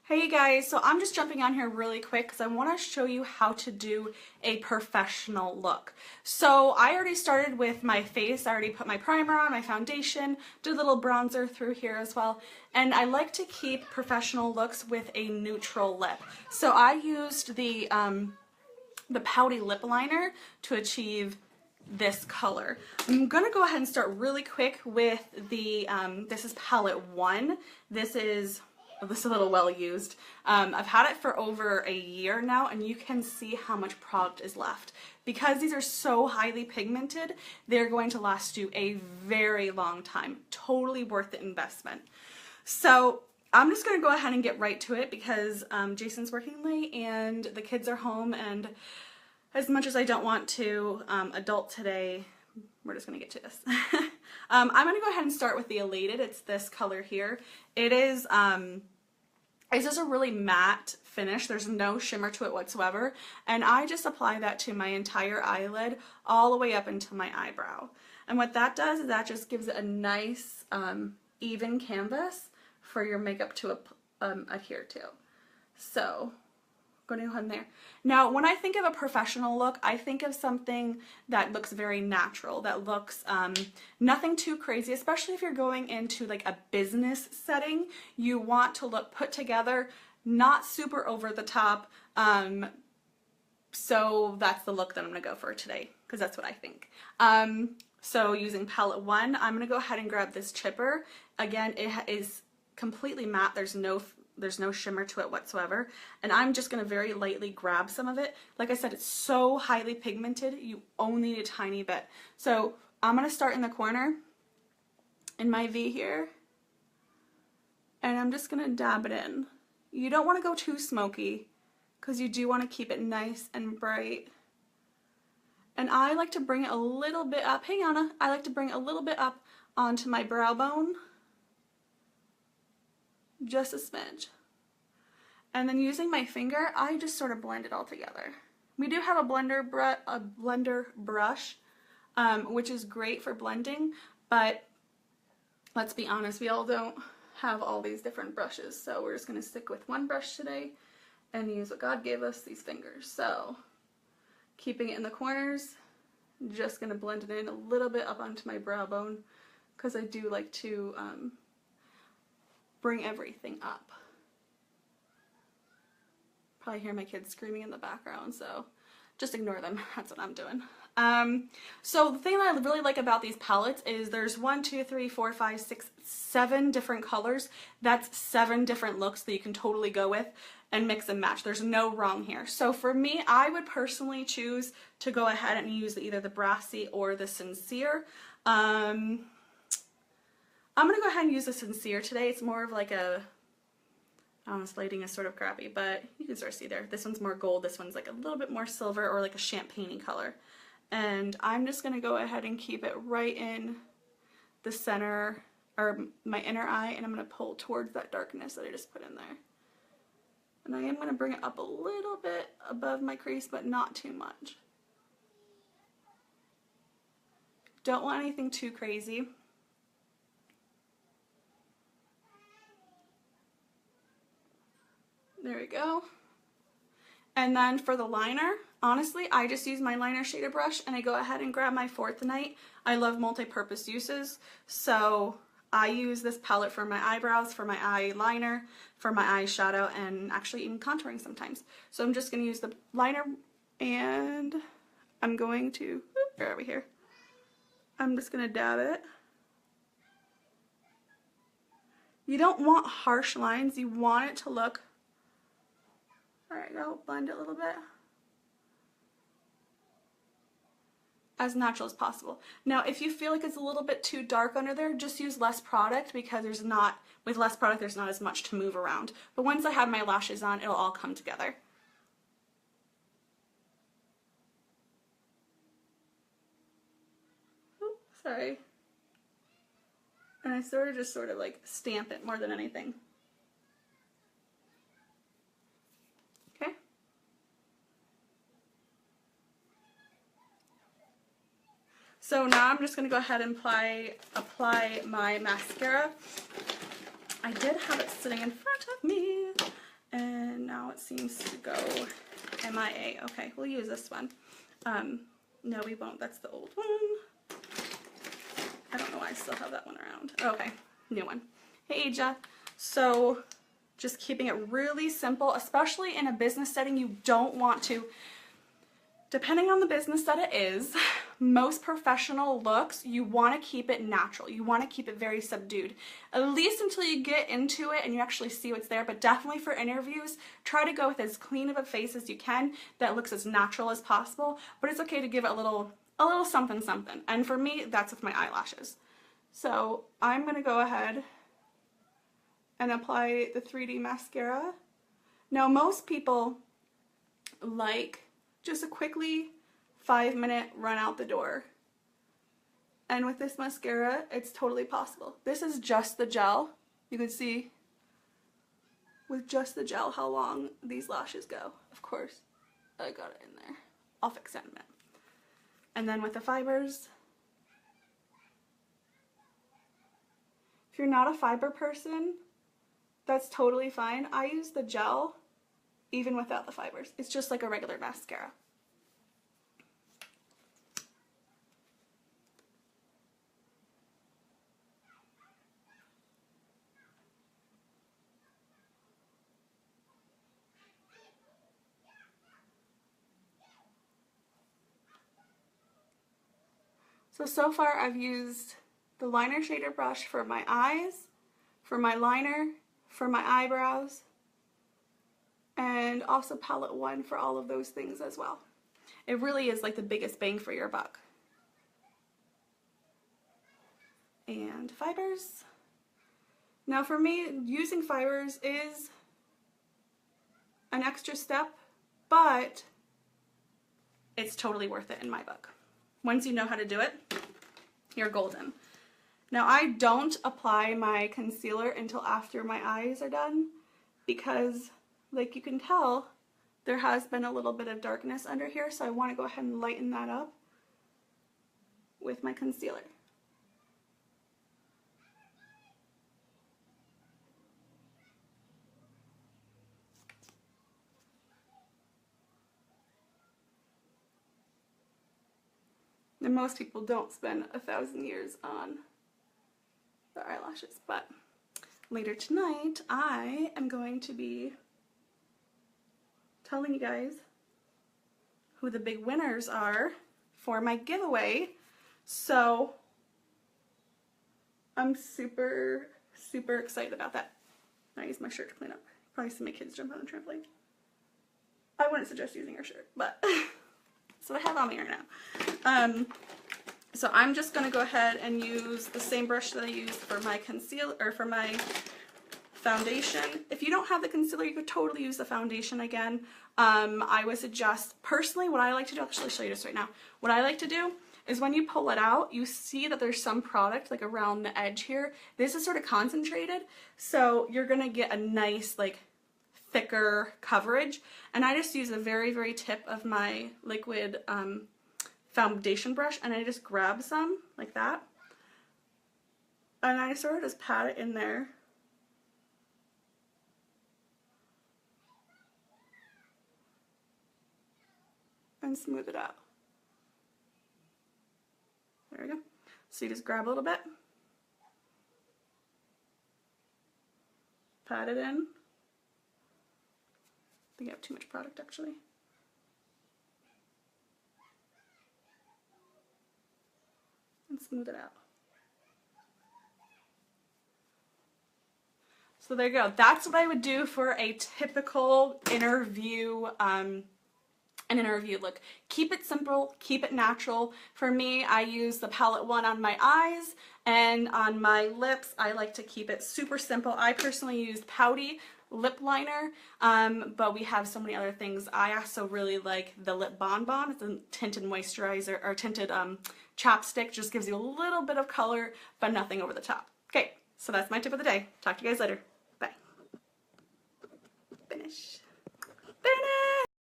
Hey you guys, so I'm just jumping on here really quick because I want to show you how to do a professional look. So I already started with my face. I already put my primer on, my foundation, did a little bronzer through here as well. And I like to keep professional looks with a neutral lip. So I used the Pouty lip liner to achieve this color. I'm gonna go ahead and start really quick with the, this is palette 1. This is a little well used. I've had it for over a year now and you can see how much product is left. Because these are so highly pigmented, they're going to last you a very long time. Totally worth the investment. So I'm just gonna go ahead and get right to it because Jason's working late and the kids are home, and as much as I don't want to adult today, we're just gonna get to this. I'm gonna go ahead and start with the Elated. It's this color here. It is it's just a really matte finish. There's no shimmer to it whatsoever, and I just apply that to my entire eyelid all the way up into my eyebrow. And what that does is that just gives it a nice even canvas for your makeup to adhere to. So going to go ahead in there. Now, when I think of a professional look, I think of something that looks very natural, that looks nothing too crazy, especially if you're going into like a business setting. You want to look put together, not super over the top. So that's the look that I'm going to go for today, because that's what I think. So using palette 1, I'm going to go ahead and grab this chipper. Again, it is completely matte. There's no shimmer to it whatsoever, and I'm just going to very lightly grab some of it. Like I said, it's so highly pigmented, you only need a tiny bit. So I'm going to start in the corner in my V here, and I'm just going to dab it in. You don't want to go too smoky because you do want to keep it nice and bright. And I like to bring it a little bit up. Hey Anna, I like to bring it a little bit up onto my brow bone. Just a smidge. And then using my finger, I just sort of blend it all together. We do have a blender brush, which is great for blending, but let's be honest, we all don't have all these different brushes, so we're just going to stick with one brush today and use what God gave us, these fingers. So keeping it in the corners, just going to blend it in a little bit up onto my brow bone because I do like to bring everything up. Probably hear my kids screaming in the background, so just ignore them. That's what I'm doing. So the thing that I really like about these palettes is there's 1, 2, 3, 4, 5, 6, 7 different colors. That's 7 different looks that you can totally go with and mix and match. There's no wrong here. So for me, I would personally choose to go ahead and use either the Brassy or the Sincere. I'm going to go ahead and use the Sincere today. It's more of like a, this lighting is sort of crappy, but you can sort of see there. This one's more gold, this one's like a little bit more silver or like a champagne-y color. And I'm just going to go ahead and keep it right in the center, or my inner eye, and I'm going to pull towards that darkness that I just put in there. And I am going to bring it up a little bit above my crease, but not too much. Don't want anything too crazy. There we go. And then for the liner, honestly, I just use my liner shader brush and I go ahead and grab my 4th Night. I love multi-purpose uses, so I use this palette for my eyebrows, for my eyeliner, for my eyeshadow, and actually even contouring sometimes. So I'm just going to use the liner, and I'm going to, where are we here? I'm just going to dab it. You don't want harsh lines, you want it to look, alright, go blend it a little bit, as natural as possible. Now if you feel like it's a little bit too dark under there, just use less product, because with less product there's not as much to move around. But once I have my lashes on, it'll all come together. Oops, sorry. And I sort of like stamp it more than anything. Okay? So now I'm just going to go ahead and apply my mascara. I did have it sitting in front of me, and now it seems to go MIA. Okay, we'll use this one. No, we won't. That's the old one. I don't know why I still have that one around. Okay, new one. Hey, Aja. So just keeping it really simple, especially in a business setting. You don't want to, depending on the business that it is, most professional looks, you want to keep it natural. You want to keep it very subdued, at least until you get into it and you actually see what's there. But definitely for interviews, try to go with as clean of a face as you can that looks as natural as possible. But it's okay to give it a little something something. And for me, that's with my eyelashes. So I'm going to go ahead and apply the 3D mascara. Now most people like just a quickly 5-minute run out the door. And with this mascara, it's totally possible. This is just the gel. You can see with just the gel how long these lashes go. Of course, I got it in there. I'll fix that in a minute. And then with the fibers, if you're not a fiber person, that's totally fine. I use the gel even without the fibers. It's just like a regular mascara. So far I've used the liner shader brush for my eyes, for my liner, for my eyebrows, and also palette 1 for all of those things as well. It really is like the biggest bang for your buck. And fibers. Now for me, using fibers is an extra step, but it's totally worth it in my book. Once you know how to do it, you're golden. Now I don't apply my concealer until after my eyes are done because, like you can tell, there has been a little bit of darkness under here, so I want to go ahead and lighten that up with my concealer. And most people don't spend 1,000 years on their eyelashes, but later tonight I am going to be telling you guys who the big winners are for my giveaway. So I'm super excited about that. I use my shirt to clean up. Probably see my kids jump on the trampoline. I wouldn't suggest using your shirt, but that's what I have on me right now. So I'm just going to go ahead and use the same brush that I used for my concealer, or for my foundation. If you don't have the concealer, you could totally use the foundation again. I would suggest, personally, what I like to do, I'll actually show you this right now. What I like to do is when you pull it out, you see that there's some product like around the edge here. This is sort of concentrated, so you're going to get a nice, like, thicker coverage. And I just use the very tip of my liquid foundation brush, and I just grab some like that, and I sort of just pat it in there. And smooth it out. There we go. So you just grab a little bit, pat it in. I think I have too much product actually. And smooth it out. So there you go. That's what I would do for a typical interview an interview look. Keep it simple, keep it natural. For me, I use the palette 1 on my eyes, and on my lips, I like to keep it super simple. I personally used Pouty lip liner, but we have so many other things. I also really like the Lip Bonbon. It's a tinted moisturizer, or tinted chapstick. Just gives you a little bit of color, but nothing over the top. Okay, so that's my tip of the day. Talk to you guys later. Bye. Finish.